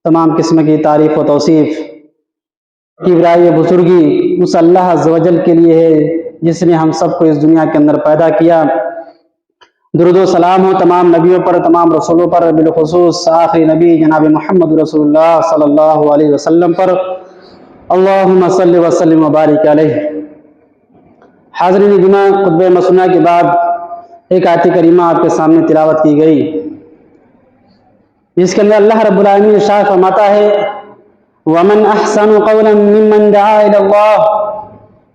تمام قسم کی تعریف و توصیف کی برائے بزرگی اس اللہ عز و جل کے لیے ہے جس نے ہم سب کو اس دنیا کے اندر پیدا کیا۔ درود و سلام ہو تمام نبیوں پر، تمام رسولوں پر، بالخصوص آخری نبی جناب محمد رسول اللہ صلی اللہ علیہ وسلم پر، اللہم صلی وسلم وبارک علیہ۔ حاضرین جمعہ، خطبہ مسنونہ کے بعد ایک آیت کریمہ آپ کے سامنے تلاوت کی گئی، جس کے اندر اللہ رب العالمین ارشاد فرماتا ہے وَمَنْ أَحْسَنُ قَوْلًا مِّمَّنْ دَعَا إِلَى اللَّهِ،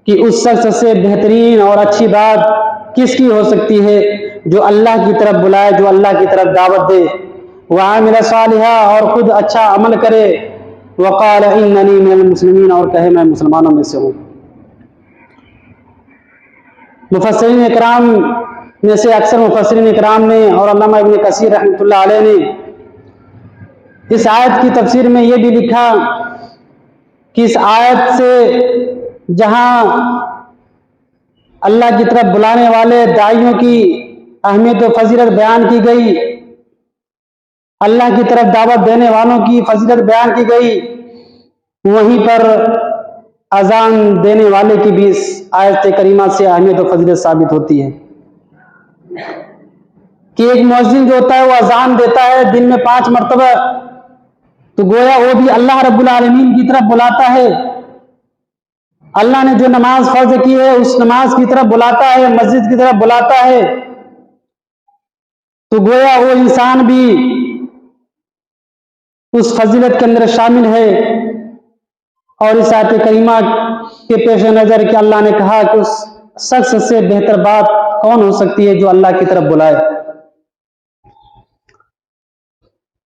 کہ اس شخص سے بہترین اور اچھی بات کس کی ہو سکتی ہے جو اللہ کی طرف بلائے، جو اللہ کی طرف دعوت دے، وَعَمِلَ صَالِحًا، اور خود اچھا عمل کرے، وَقَالَ إِنَّنِي مِنَ الْمُسْلِمِينَ، اور کہے میں مسلمانوں میں سے ہوں۔ مفسرین اکرام میں سے اکثر مفسرین اکرام نے اور علامہ ابن کثیر رحمۃ اللہ علیہ نے اس آیت کی تفسیر میں یہ بھی لکھا کہ اس آیت سے جہاں اللہ کی طرف بلانے والے داعیوں کی اہمیت و فضیلت بیان کی گئی، اللہ کی طرف دعوت دینے والوں کی فضیلت بیان کی گئی، وہیں پر اذان دینے والے کی بھی اس آیت کریمہ سے اہمیت و فضیلت ثابت ہوتی ہے کہ ایک مؤذن جو ہوتا ہے وہ اذان دیتا ہے دن میں 5 مرتبہ، تو گویا وہ بھی اللہ رب العالمین کی طرف بلاتا ہے، اللہ نے جو نماز فرض کی ہے اس نماز کی طرف بلاتا ہے، مسجد کی طرف بلاتا ہے، تو گویا وہ انسان بھی اس فضیلت کے اندر شامل ہے۔ اور اس آیت کریمہ کے پیش نظر کہ اللہ نے کہا کہ اس شخص سے بہتر بات کون ہو سکتی ہے جو اللہ کی طرف بلائے۔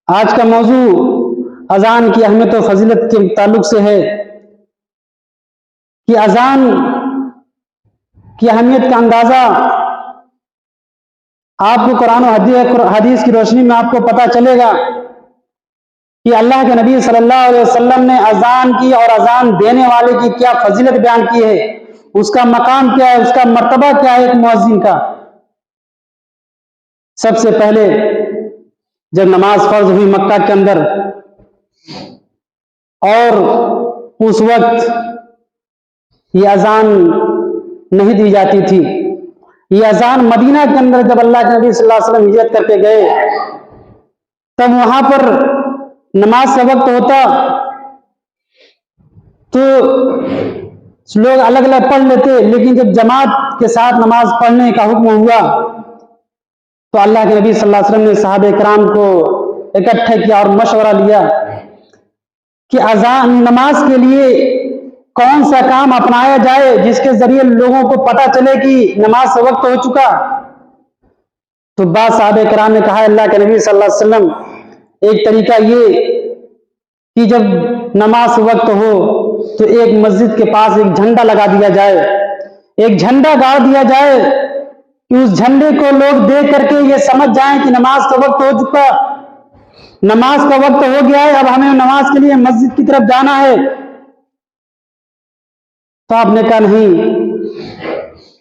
آج کا موضوع اذان کی اہمیت و فضیلت کے تعلق سے ہے کہ اذان کی اہمیت کا اندازہ آپ کو قرآن و حدیث کی روشنی میں آپ کو پتہ چلے گا کہ اللہ کے نبی صلی اللہ علیہ وسلم نے اذان کی اور اذان دینے والے کی کیا فضیلت بیان کی ہے، اس کا مقام کیا ہے، اس کا مرتبہ کیا ہے ایک مؤذن کا۔ سب سے پہلے جب نماز فرض ہوئی مکہ کے اندر اور اس وقت یہ اذان نہیں دی جاتی تھی، یہ اذان مدینہ کے اندر جب اللہ کے نبی صلی اللہ علیہ وسلم ہجرت کر کے گئے تب وہاں پر نماز کا وقت ہوتا تو لوگ الگ الگ پڑھ لیتے، لیکن جب جماعت کے ساتھ نماز پڑھنے کا حکم ہوا تو اللہ کے نبی صلی اللہ علیہ وسلم نے صحابہ کرام کو اکٹھا کیا اور مشورہ لیا کہ اذان نماز کے لیے کون سا کام اپنایا جائے جس کے ذریعے لوگوں کو پتہ چلے کہ نماز کا وقت ہو چکا۔ تو بعض صحابہ کرام نے کہا اللہ کے نبی صلی اللہ علیہ وسلم ایک طریقہ یہ کہ جب نماز وقت ہو تو ایک مسجد کے پاس ایک جھنڈا لگا دیا جائے، ایک جھنڈا گاڑ دیا جائے کہ اس جھنڈے کو لوگ دیکھ کر کے یہ سمجھ جائیں کہ نماز کا وقت ہو چکا، نماز کا وقت ہو گیا ہے، اب ہمیں نماز کے لیے مسجد کی طرف جانا ہے۔ تو آپ نے کہا نہیں،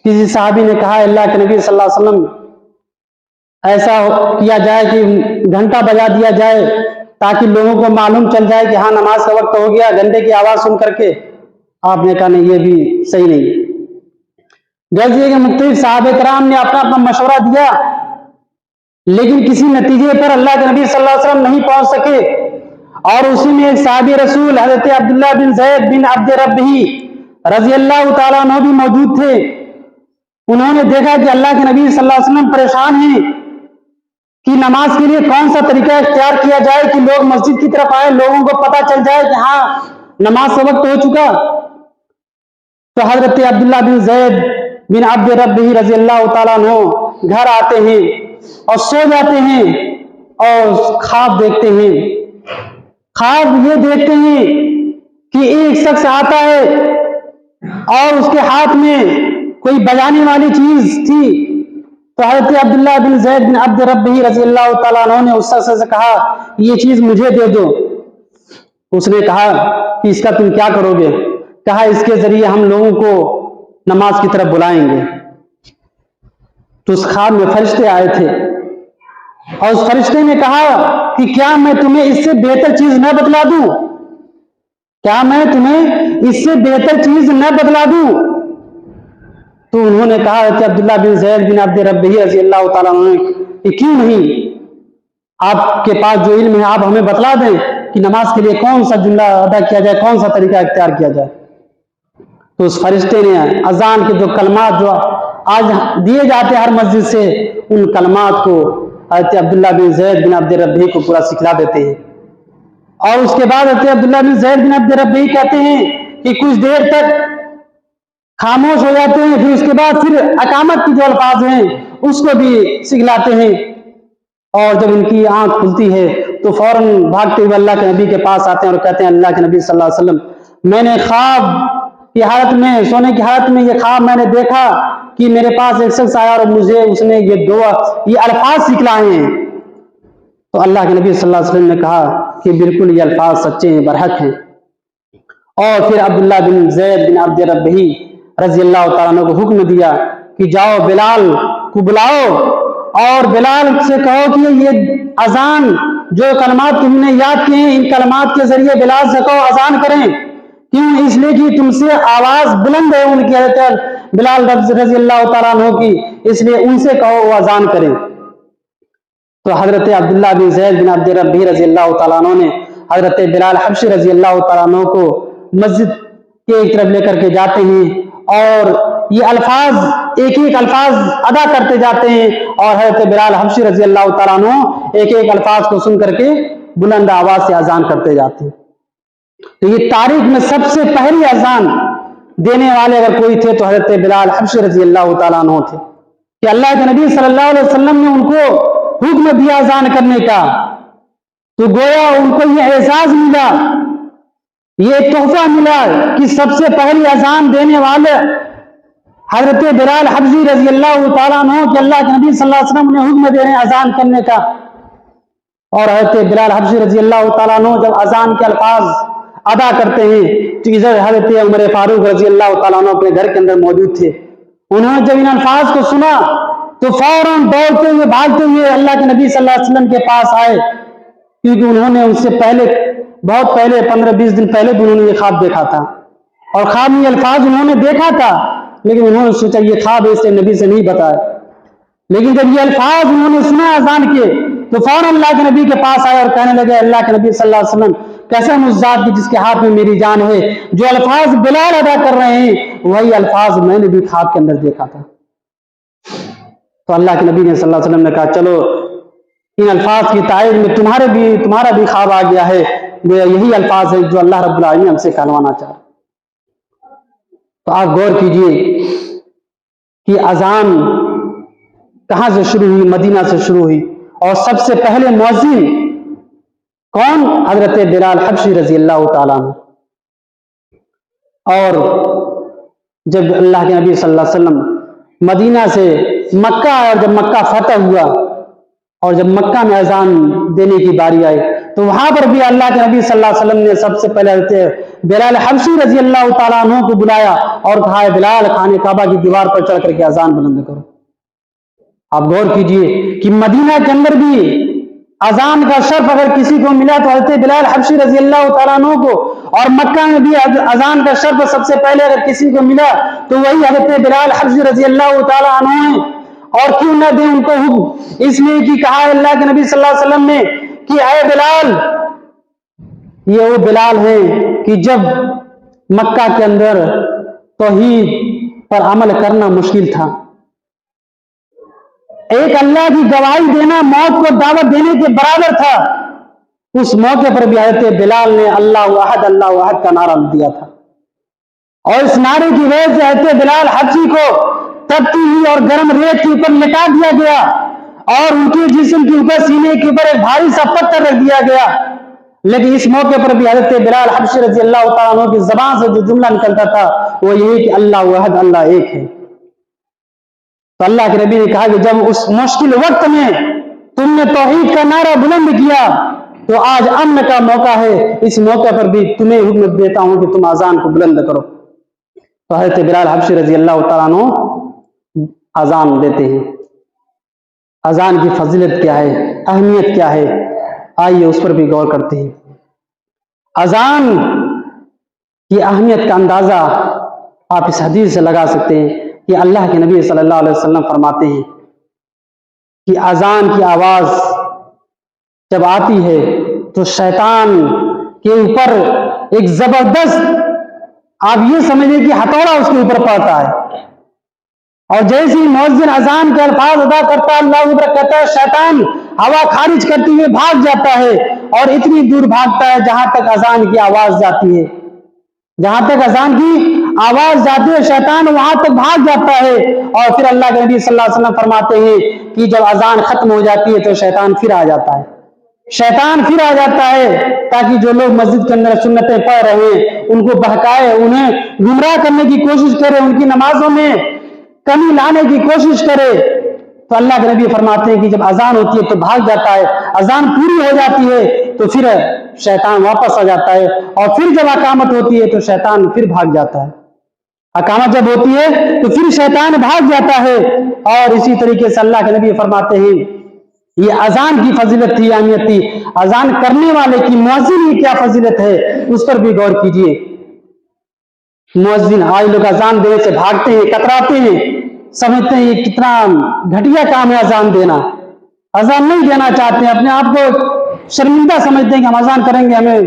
کسی صحابی نے کہا اللہ کے نبی صلی اللہ علیہ وسلم ایسا کیا جائے کہ گھنٹہ بجا دیا جائے تاکہ لوگوں کو معلوم چل جائے کہ ہاں نماز کا وقت ہو گیا گھنٹے کی آواز سن کر کے۔ آپ نے کہا نہیں، یہ بھی صحیح نہیں۔ جیسے کہ مختلف صحابہ کرام نے اپنا اپنا مشورہ دیا لیکن کسی نتیجے پر اللہ کے نبی صلی اللہ علیہ وسلم نہیں پہنچ سکے، اور اسی میں ایک صحابی رسول حضرت عبداللہ بن زید بن عبد ربہ رضی اللہ تعالیٰ عنہ بھی موجود تھے۔ انہوں نے دیکھا کہ اللہ کے نبی صلی اللہ علیہ وسلم پریشان ہیں کہ نماز کے لیے کون سا طریقہ اختیار کیا جائے کہ لوگ مسجد کی طرف آئے، لوگوں کو پتہ چل جائے کہ ہاں نماز کا وقت ہو چکا۔ تو حضرت عبداللہ بن زید بن عبد ربہ رضی اللہ تعالیٰ عنہ گھر آتے ہیں اور سو جاتے ہیں اور خواب دیکھتے ہیں۔ خواب یہ دیکھتے ہیں کہ ایک شخص آتا ہے اور اس کے ہاتھ میں کوئی بجانے والی چیز تھی۔ تو حضرت عبداللہ بن زید بن عبد ربہ رضی اللہ تعالیٰ عنہ نے اس شخص سے کہا یہ چیز مجھے دے دو۔ اس نے کہا کہ اس کا تم کیا کرو گے؟ کہا اس کے ذریعے ہم لوگوں کو نماز کی طرف بلائیں گے۔ تو اس خواب میں فرشتے آئے تھے اور اس فرشتے نے کہا کہ کیا میں تمہیں اس سے بہتر چیز نہ بتلا دوں؟ کیا میں تمہیں اس سے بہتر چیز نہ بتلا دوں؟ تو انہوں نے کہا کہ عبداللہ بن زید بن عبد ربہ رضی اللہ تعالیٰ عنہ کہ کیوں نہیں، آپ کے پاس جو علم ہے آپ ہمیں بتلا دیں کہ نماز کے لیے کون سا جملہ ادا کیا جائے، کون سا طریقہ اختیار کیا جائے۔ تو اس فرشتے نے اذان کے جو کلمات جو آج دیے جاتے ہر مسجد سے، ان کلمات کو حضرت عبداللہ بن زید بن عبد ربہ کو پورا سکھلا دیتے ہیں۔ اور اس کے بعد حضرت عبداللہ بن زید بن عبد ربہ کہتے ہیں کہ کچھ دیر تک خاموش ہو جاتے ہیں، پھر اس کے بعد پھر اقامت کی جو الفاظ ہیں اس کو بھی سکھلاتے ہیں، اور جب ان کی آنکھ کھلتی ہے تو فوراً بھاگتے ہوئے اللہ کے نبی کے پاس آتے ہیں اور کہتے ہیں اللہ کے نبی صلی اللہ علیہ وسلم، میں نے خواب کی حالت میں، سونے کی حالت میں یہ خواب میں نے دیکھا کہ میرے پاس ایک شخص آیا اور مجھے اس نے یہ الفاظ سکھلائے ہیں۔ تو اللہ کے نبی صلی اللہ علیہ وسلم نے کہا کہ بالکل یہ الفاظ سچے ہیں، برحق ہیں۔ اور پھر عبداللہ بن زید بن عبد ربہ رضی اللہ تعالیٰ عنہ کو حکم دیا کہ جاؤ بلال کو بلاؤ اور بلال سے کہو کہ یہ اذان جو کلمات تم نے یاد کیے ہیں ان کلمات کے ذریعے بلال سے کہو اذان کریں، کیوں؟ اس لیے کہ تم سے آواز بلند ہے ان کی، حضرت بلال رضی اللہ تعالیٰ عنہ کی، اس لیے ان سے کہو وہ اذان کریں۔ تو حضرت عبداللہ بن زید بن عبد ربہ رضی اللہ تعالیٰ عنہ نے حضرت بلال حبشی رضی اللہ تعالیٰ عنہ کو مسجد کے ایک طرف لے کر کے جاتے ہیں اور یہ الفاظ ایک ایک الفاظ ادا کرتے جاتے ہیں، اور حضرت بلال حبشی رضی اللہ تعالیٰ عنہ ایک ایک الفاظ کو سن کر کے بلند آواز سے اذان کرتے جاتے ہیں۔ تو یہ تاریخ میں سب سے پہلی اذان دینے والے اگر کوئی تھے تو حضرت بلال حبشی رضی اللہ تعالیٰ عنہ تھے، کہ اللہ کے نبی صلی اللہ علیہ وسلم نے ان کو حکم دیا اذان کرنے کا، تو گویا ان کو یہ اعزاز ملا، یہ تحفہ ملا کہ سب سے پہلی اذان دینے والے حضرت بلال حبشی رضی اللہ تعالیٰ عنہ کہ اللہ کے نبی صلی اللہ علیہ وسلم نے حکم دے رہے ہیں اذان کرنے کا۔ اور حضرت بلال حبشی رضی اللہ تعالیٰ عنہ جب اذان کے الفاظ ادا کرتے ہیں تو ادھر حضرت عمر فاروق رضی اللہ تعالیٰ عنہ اپنے گھر کے اندر موجود تھے، انہوں نے جب ان الفاظ کو سنا تو فوراً دوڑتے ہوئے بھاگتے ہوئے اللہ کے نبی صلی اللہ علیہ وسلم کے پاس آئے، کیونکہ انہوں نے ان سے پہلے بہت پہلے 15-20 دن پہلے بھی انہوں نے یہ خواب دیکھا تھا، اور خواب میں یہ الفاظ انہوں نے دیکھا تھا، لیکن انہوں نے سوچا یہ خواب اس سے نبی سے نہیں بتایا، لیکن جب یہ الفاظ انہوں نے سنا اذان کے تو فوراً اللہ کے نبی کے پاس آئے اور کہنے لگے اللہ کے نبی صلی اللہ علیہ وسلم قسم اس ذات کی جس کے ہاتھ میں میری جان ہے، جو الفاظ بلال ادا کر رہے ہیں وہی الفاظ میں نے بھی خواب کے اندر دیکھا تھا۔ تو اللہ کے نبی صلی اللہ علیہ وسلم نے کہا چلو ان الفاظ کی تائید میں تمہارا بھی خواب آ گیا ہے، یہی الفاظ ہیں جو اللہ رب العالمین ہم سے کہلوانا چاہ رہے۔ تو آپ غور کیجئے کہ اذان کہاں سے شروع ہوئی؟ مدینہ سے شروع ہوئی، اور سب سے پہلے مؤذن کون؟ حضرت بلال حبشی رضی اللہ تعالیٰ عنہ۔ اور جب اللہ کے نبی صلی اللہ علیہ وسلم مدینہ سے مکہ آئے اور جب مکہ فتح ہوا اور جب مکہ میں اذان دینے کی باری آئی تو وہاں پر بھی اللہ کے نبی صلی اللہ علیہ وسلم نے سب سے پہلے حضرت بلال حبشی رضی اللہ تعالیٰ عنہ کو بلایا اور کہا بلال خانے کعبہ کی دیوار پر چڑھ کر کے اذان بلند کرو۔ آپ غور کیجئے کہ مدینہ کے اندر بھی اذان کا شرف اگر کسی کو ملا تو حضرت بلال حبشی رضی اللہ تعالیٰ عنہ کو، اور مکہ میں بھی اذان کا شرف سب سے پہلے اگر کسی کو ملا تو وہی حضرت بلال حبشی رضی اللہ تعالیٰ عنہ ہیں۔ اور کیوں نہ دیں ان کو حکم؟ اس لیے کہ کہا اللہ کے نبی صلی اللہ علیہ وسلم نے کہ اے بلال، یہ وہ بلال ہیں کہ جب مکہ کے اندر توحید پر عمل کرنا مشکل تھا، ایک اللہ کی گواہی دینا موت کو دعوت دینے کے برابر تھا، اس موقع پر بھی حضرت بلال نے اللہ احد کا نعرہ دیا تھا، اور اس نعرے کی وجہ سے حضرت بلال حبشی کو تپتی ہوئی اور گرم ریت کے اوپر لٹا دیا گیا، اور ان کے جسم کے اوپر سینے کے اوپر ایک بھاری سا پتھر رکھ دیا گیا، لیکن اس موقع پر بھی حضرت بلال حبشی رضی اللہ تعالیٰ عنہ کی زبان سے جو جملہ نکلتا تھا وہ یہی کہ اللہ احد، اللہ ایک ہے۔ تو اللہ کے نبی نے کہا کہ جب اس مشکل وقت میں تم نے توحید کا نعرہ بلند کیا تو آج امن کا موقع ہے، اس موقع پر بھی تمہیں حکم دیتا ہوں کہ تم اذان کو بلند کرو۔ تو حضرت بلال حبشی رضی اللہ تعالیٰ عنہ اذان دیتے ہیں۔ اذان کی فضیلت کیا ہے، اہمیت کیا ہے، آئیے اس پر بھی غور کرتے ہیں۔ اذان کی اہمیت کا اندازہ آپ اس حدیث سے لگا سکتے ہیں کہ اللہ کے نبی صلی اللہ علیہ وسلم فرماتے ہیں کہ اذان کی آواز جب آتی ہے تو شیطان کے اوپر ایک زبردست، آپ یہ سمجھیں کہ ہتھوڑا اس کے اوپر پڑتا ہے، اور جیسے ہی مؤذن اذان کے الفاظ ادا کرتا ہے، اللہ اکبر کہتا ہے، شیطان ہوا خارج کرتے ہوئے بھاگ جاتا ہے، اور اتنی دور بھاگتا ہے جہاں تک اذان کی آواز جاتی ہے، جہاں تک اذان کی آواز جاتی ہے شیطان وہاں تک بھاگ جاتا ہے۔ اور پھر اللہ کے نبی صلی اللہ علیہ وسلم فرماتے ہیں کہ جب اذان ختم ہو جاتی ہے تو شیطان پھر آ جاتا ہے، شیطان پھر آ جاتا ہے تاکہ جو لوگ مسجد کے اندر سنتیں پڑھ رہے ہیں ان کو بہکائے، انہیں گمراہ کرنے کی کوشش کرے، ان کی نمازوں میں کمی لانے کی کوشش کرے۔ تو اللہ کے نبی فرماتے ہیں کہ جب اذان ہوتی ہے تو بھاگ جاتا ہے، اذان پوری ہو جاتی ہے تو پھر شیطان واپس آ جاتا ہے، اور پھر جب اقامت ہوتی ہے تو شیطان پھر بھاگ جاتا ہے، اقامت جب ہوتی ہے تو پھر شیطان بھاگ جاتا ہے۔ اور اسی طریقے سے اللہ کے نبی فرماتے ہیں یہ اذان کی فضیلت تھی، اہمیت تھی، اذان کرنے والے کی، مؤذن کی کیا فضیلت ہے اس پر بھی غور کیجئے۔ مؤذن آج لوگ اذان دینے سے بھاگتے ہیں، کتراتے ہیں، سمجھتے ہیں یہ کتنا گھٹیا کام ہے اذان دینا، اذان نہیں دینا چاہتے ہیں، اپنے آپ کو شرمندہ سمجھتے ہیں کہ ہم اذان کریں گے ہمیں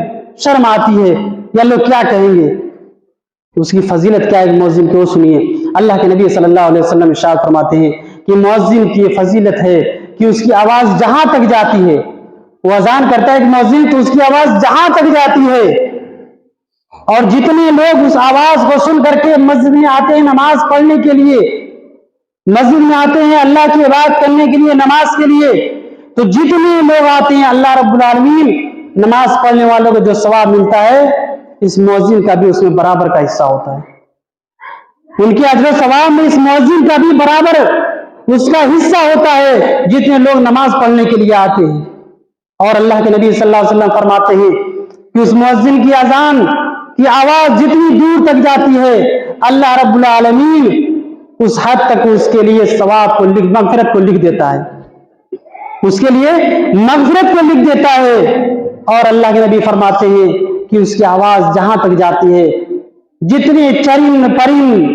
شرم آتی ہے یا لوگ کیا کہیں گے۔ اس کی فضیلت کیا ہے مؤذن کی، وہ سنیے۔ اللہ کے نبی صلی اللہ علیہ وسلم ارشاد فرماتے ہیں کہ مؤذن کی فضیلت ہے کہ اس کی آواز جہاں تک جاتی ہے، وہ اذان کرتا ہے کہ مؤذن تو اس کی آواز جہاں تک جاتی ہے، اور جتنے لوگ اس آواز کو سن کر کے مسجد میں آتے ہیں نماز پڑھنے کے لیے، مسجد میں آتے ہیں اللہ کی عبادت کرنے کے لیے، نماز کے لیے، تو جتنے لوگ آتے ہیں اللہ رب العالمین نماز پڑھنے والوں کو جو ثواب ملتا ہے اس مؤذن کا بھی اس میں برابر کا حصہ ہوتا ہے، ان کے اجر و ثواب میں اس مؤذن کا بھی برابر اس کا حصہ ہوتا ہے جتنے لوگ نماز پڑھنے کے لیے آتے ہیں۔ اور اللہ کے نبی صلی اللہ علیہ وسلم فرماتے ہیں کہ اس مؤذن کی اذان کی آواز جتنی دور تک جاتی ہے اللہ رب العالمین اس حد تک اس کے لیے ثواب کو مغفرت کو لکھ دیتا ہے، اس کے لیے مغفرت کو لکھ دیتا ہے۔ اور اللہ کے نبی فرماتے ہیں کہ اس کی آواز جہاں تک جاتی ہے جتنے چرند پرند،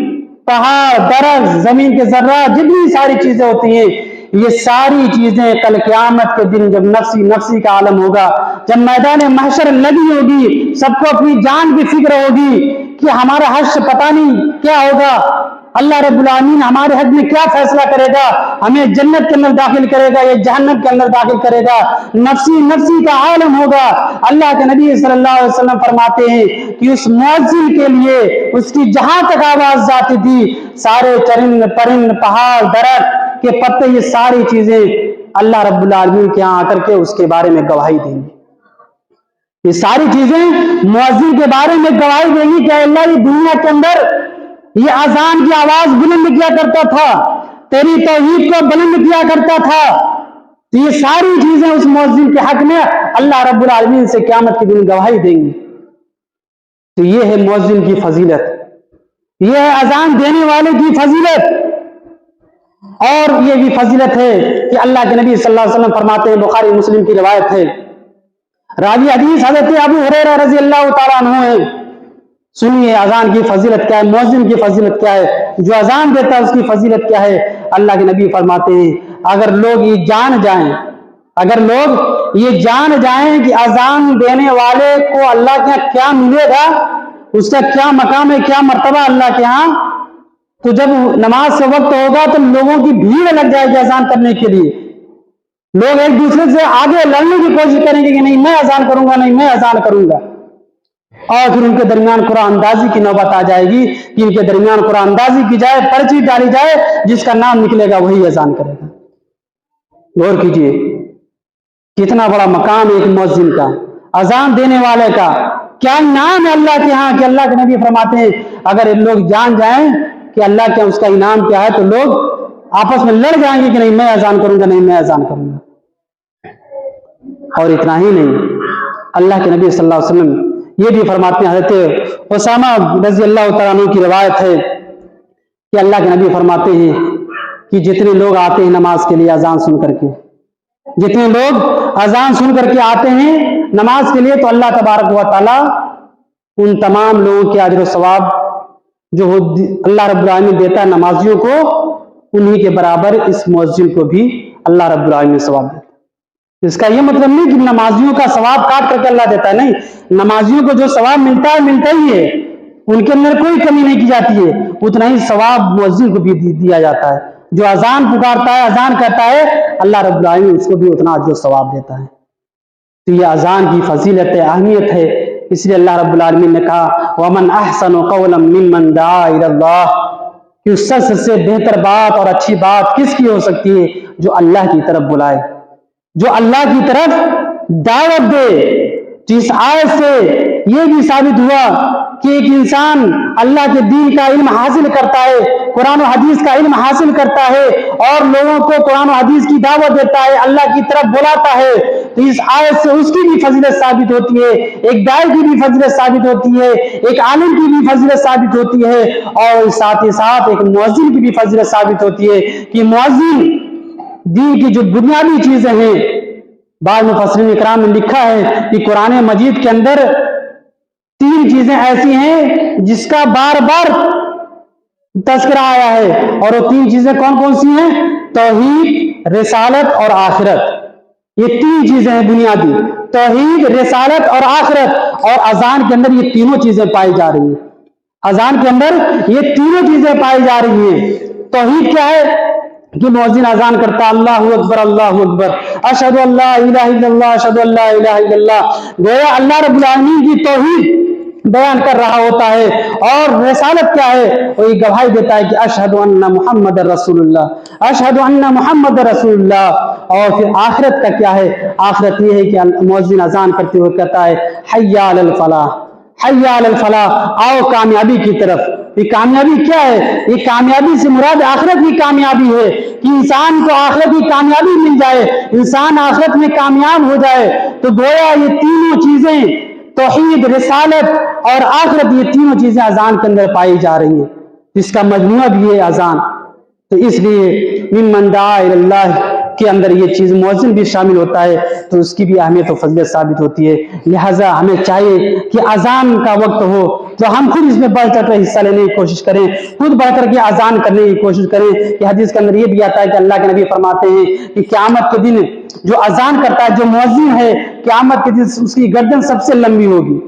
پہاڑ، درخت، زمین کے ذرات، جتنی ساری چیزیں ہوتی ہیں یہ ساری چیزیں کل قیامت کے دن جب نفسی نفسی کا عالم ہوگا، جب میدان محشر لگی ہوگی، سب کو اپنی جان کی فکر ہوگی کہ ہمارا حشر پتہ نہیں کیا ہوگا، اللہ رب العالمین ہمارے حق میں کیا فیصلہ کرے گا، ہمیں جنت کے اندر داخل کرے گا یا جہنم کے اندر داخل کرے گا، نفسی نفسی کا عالم ہوگا۔ اللہ کے نبی صلی اللہ علیہ وسلم فرماتے ہیں کہ اس مؤذن کے لیے اس کی جہاں تک آواز جاتی تھی سارے چرند پرند، پہاڑ، درخت کے پتے، یہ ساری چیزیں اللہ رب العالمین کے ہاں آ کر کے اس کے بارے میں گواہی دیں گی، یہ ساری چیزیں مؤذن کے بارے میں گواہی دیں گی کہ اللہ یہ دنیا کے اندر یہ اذان کی آواز بلند کیا کرتا تھا، تیری توحید کو بلند کیا کرتا تھا، تو یہ ساری چیزیں اس مؤذن کے حق میں اللہ رب العالمین سے قیامت کے دن گواہی دیں گی۔ تو یہ ہے مؤذن کی فضیلت، یہ ہے اذان دینے والے کی فضیلت۔ اور یہ بھی فضیلت ہے کہ اللہ کے نبی صلی اللہ علیہ وسلم فرماتے ہیں، بخاری مسلم کی روایت ہے، راوی حدیث حضرت ابو ہریرہ رضی اللہ تعالیٰ عنہ ہے۔ سنیے اذان کی فضیلت کیا ہے، مؤذن کی فضیلت کیا ہے، جو اذان دیتا ہے اس کی فضیلت کیا ہے۔ اللہ کے نبی فرماتے ہیں اگر لوگ یہ جان جائیں، اگر لوگ یہ جان جائیں کہ اذان دینے والے کو اللہ کے ہاں کیا ملے گا، اس کا کیا مقام ہے، کیا مرتبہ اللہ کے ہاں، تو جب نماز سے وقت ہوگا تو لوگوں کی بھیڑ لگ جائے گی اذان کرنے کے لیے، لوگ ایک دوسرے سے آگے لڑنے کی کوشش کریں گے کہ نہیں میں اذان کروں گا، نہیں میں اذان کروں گا، اور پھر ان کے درمیان قرآن اندازی کی نوبت آ جائے گی کہ ان کے درمیان قرآن اندازی کی جائے، پرچی ڈالی جائے، جس کا نام نکلے گا وہی اذان کرے گا۔ غور کیجئے کتنا بڑا مقام ہے ایک مؤذن کا، اذان دینے والے کا، کیا انعام ہے اللہ کے ہاں کہ اللہ کے نبی فرماتے ہیں اگر لوگ جان جائیں کہ اللہ کے اس کا انعام کیا ہے تو لوگ آپس میں لڑ جائیں گے کہ نہیں میں اذان کروں گا، نہیں میں اذان کروں گا۔ اور اتنا ہی نہیں، اللہ کے نبی صلی اللہ علیہ وسلم یہ بھی فرماتے ہیں، حضرت اسامہ رضی اللہ تعالیٰ عنہ کی روایت ہے کہ اللہ کے نبی فرماتے ہیں کہ جتنے لوگ آتے ہیں نماز کے لیے اذان سن کر کے، جتنے لوگ اذان سن کر کے آتے ہیں نماز کے لیے، تو اللہ تبارک و تعالیٰ ان تمام لوگوں کے اجر و ثواب جو اللہ رب العالمین دیتا ہے نمازیوں کو، انہی کے برابر اس مؤذن کو بھی اللہ رب العالمین ثواب دیتا ہے۔ اس کا یہ مطلب نہیں کہ نمازیوں کا ثواب کاٹ کر کے اللہ دیتا ہے، نہیں، نمازیوں کو جو ثواب ملتا ہے ملتا ہی ہے، ان کے اندر کوئی کمی نہیں کی جاتی ہے، اتنا ہی ثواب مؤذن کو بھی دیا جاتا ہے۔ جو اذان پکارتا ہے، اذان کرتا ہے، اللہ رب العالمین اس کو بھی اتنا اجر و ثواب دیتا ہے۔ تو یہ اذان کی فضیلت ہے، اہمیت ہے، اس لیے اللہ رب العالمین نے کہا وَمَنْ أَحْسَنُ قَوْلًا مِّمَّنْ دَعَا إِلَى اللَّهِ، کہ اس سے بہتر بات اور اچھی بات کس کی ہو سکتی ہے؟ جو اللہ کی طرف بلائے، جو اللہ کی طرف دعوت دے۔ تو اس آیت سے یہ بھی ثابت ہوا کہ ایک انسان اللہ کے دین کا علم حاصل کرتا ہے، قرآن و حدیث کا علم حاصل کرتا ہے اور لوگوں کو قرآن و حدیث کی دعوت دیتا ہے، اللہ کی طرف بلاتا ہے، تو اس آیت سے اس کی بھی فضیلت ثابت ہوتی ہے، ایک داعی کی بھی فضیلت ثابت ہوتی ہے، ایک عالم کی بھی فضیلت ثابت ہوتی ہے، اور ساتھ ہی ساتھ ایک مؤذن کی بھی فضیلت ثابت ہوتی ہے کہ مؤذن دین کی جو بنیادی چیزیں ہیں، بعض مفسرین اکرام نے لکھا ہے کہ قرآن مجید کے اندر 3 چیزیں ایسی ہیں جس کا بار بار تذکرہ آیا ہے، اور وہ 3 چیزیں کون کون سی ہیں؟ توحید، رسالت اور آخرت۔ یہ 3 چیزیں ہیں بنیادی، توحید، رسالت اور آخرت، اور اذان کے اندر یہ تینوں چیزیں پائی جا رہی ہیں۔ اذان کے اندر یہ تینوں چیزیں پائی جا رہی ہیں۔ توحید کیا ہے؟ کہ مؤذن اذان کرتا اللہ اکبر اللہ اکبر، اشہد ان لا الہ الا اللہ، اشہد ان لا الہ الا اللہ، گویا اللہ رب العالمین کی توحید بیان کر رہا ہوتا ہے۔ اور رسالت کیا ہے؟ وہ یہ گواہی دیتا ہے کہ اشہد ان محمد رسول اللہ، اشہد ان محمد رسول اللہ۔ اور پھر آخرت کا کیا ہے؟ آخرت یہ ہے کہ مؤذن اذان کرتے ہوئے کہتا ہے حی علی الفلاح، حی علی الفلاح، آؤ کامیابی کی طرف۔ یہ کامیابی کیا ہے؟ یہ کامیابی سے مراد آخرت کی کامیابی ہے، کہ انسان کو آخرت کی کامیابی مل جائے، انسان آخرت میں کامیاب ہو جائے۔ تو گویا یہ تینوں چیزیں، توحید، رسالت اور آخرت، یہ تینوں چیزیں اذان کے اندر پائی جا رہی ہیں، جس کا مجموعہ بھی ہے اذان۔ تو اس لیے ممن دعا الی اللہ کے اندر یہ چیز مؤذن بھی شامل ہوتا ہے، تو اس کی بھی اہمیت و فضیلت ثابت ہوتی ہے۔ لہٰذا ہمیں چاہیے کہ اذان کا وقت ہو تو ہم خود اس میں بڑھ چڑھ کر حصہ لینے کی کوشش کریں، خود بڑھ کر کے اذان کرنے کی کوشش کریں۔ کہ حدیث کے اندر یہ بھی آتا ہے کہ اللہ کے نبی فرماتے ہیں کہ قیامت کے دن جو اذان کرتا ہے، جو مؤذن ہے، قیامت کے دن اس کی گردن سب سے لمبی ہوگی،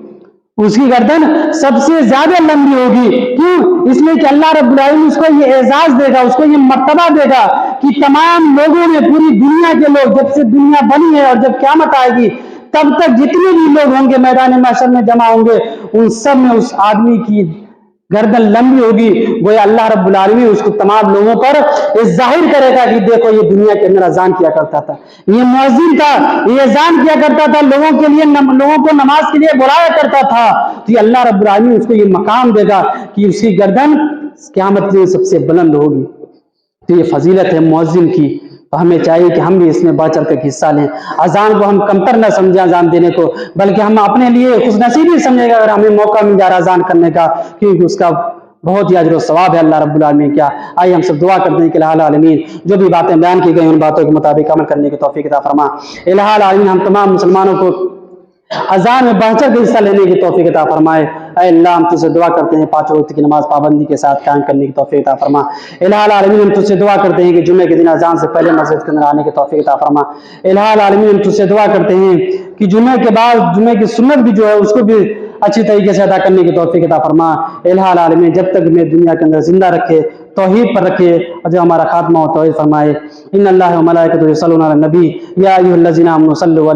اس کی گردن سب سے زیادہ لمبی ہوگی۔ کیوں؟ اس لیے کہ اللہ رب العالمین اس کو یہ اعزاز دے گا، اس کو یہ مرتبہ دے گا کہ تمام لوگوں نے، پوری دنیا کے لوگ، جب سے دنیا بنی ہے اور جب قیامت آئے گی تب تک جتنے بھی لوگ ہوں گے میدان محشر میں جمع ہوں گے، ان سب میں اس آدمی کی گردن لمبی ہوگی۔ گویا اللہ رب العالمین اس کو تمام لوگوں پر ظاہر کرے گا کہ دیکھو یہ دنیا کے اندر اذان کیا کرتا تھا، یہ مؤذن تھا، یہ اذان کیا کرتا تھا، لوگوں کے لیے، لوگوں کو نماز کے لیے بلایا کرتا تھا۔ تو یہ اللہ رب العالمین اس کو یہ مقام دے گا کہ اس کی گردن قیامت میں سب سے بلند ہوگی۔ تو یہ فضیلت ہے مؤذن کی، تو ہمیں چاہیے کہ ہم بھی اس میں بڑھ چڑھ کر حصہ لیں۔ اذان کو ہم کمتر نہ سمجھیں اذان دینے کو، بلکہ ہم اپنے لیے خوش نصیبی سمجھیں گے اگر ہمیں موقع مل جا رہا اذان کرنے کا، کیونکہ اس کا بہت ہی اجر و ثواب ہے اللہ رب العالمین کیا۔ آئیے ہم سب دعا کرتے ہیں کہ الہ العالمین جو بھی باتیں بیان کی گئی ان باتوں کے مطابق عمل کرنے کی توفیق عطا فرما۔ الہ العالمین ہم تمام مسلمانوں کو اذان میں بڑھ چڑھ کے حصہ لینے کی توفیق عطا فرمائے۔ اے اللہ ہم تجھ سے دعا کرتے ہیں 5 وقت کی نماز پابندی کے ساتھ قائم کرنے کی توفیق عطا فرما۔ الہ العالمین ہم تجھ سے دعا کرتے ہیں کہ جمعے کے دن اذان سے پہلے مسجد کے اندر آنے کی توفیق عطا فرما۔ الہ العالمین ہم تجھ سے دعا کرتے ہیں کہ جمعے کے بعد جمعے کی سنت بھی جو ہے اس کو بھی اچھی طریقے سے ادا کرنے کی توفیق عطا فرما۔ الہ العالمین جب تک میں دنیا کے اندر زندہ رکھے، توحید پر رکھے، اور جو ہمارا خاتمہ ہو توحید فرمائے۔ ان اللہ و ملائکتہ یصلون علی النبی یا ایھا الذین آمنوا صلوا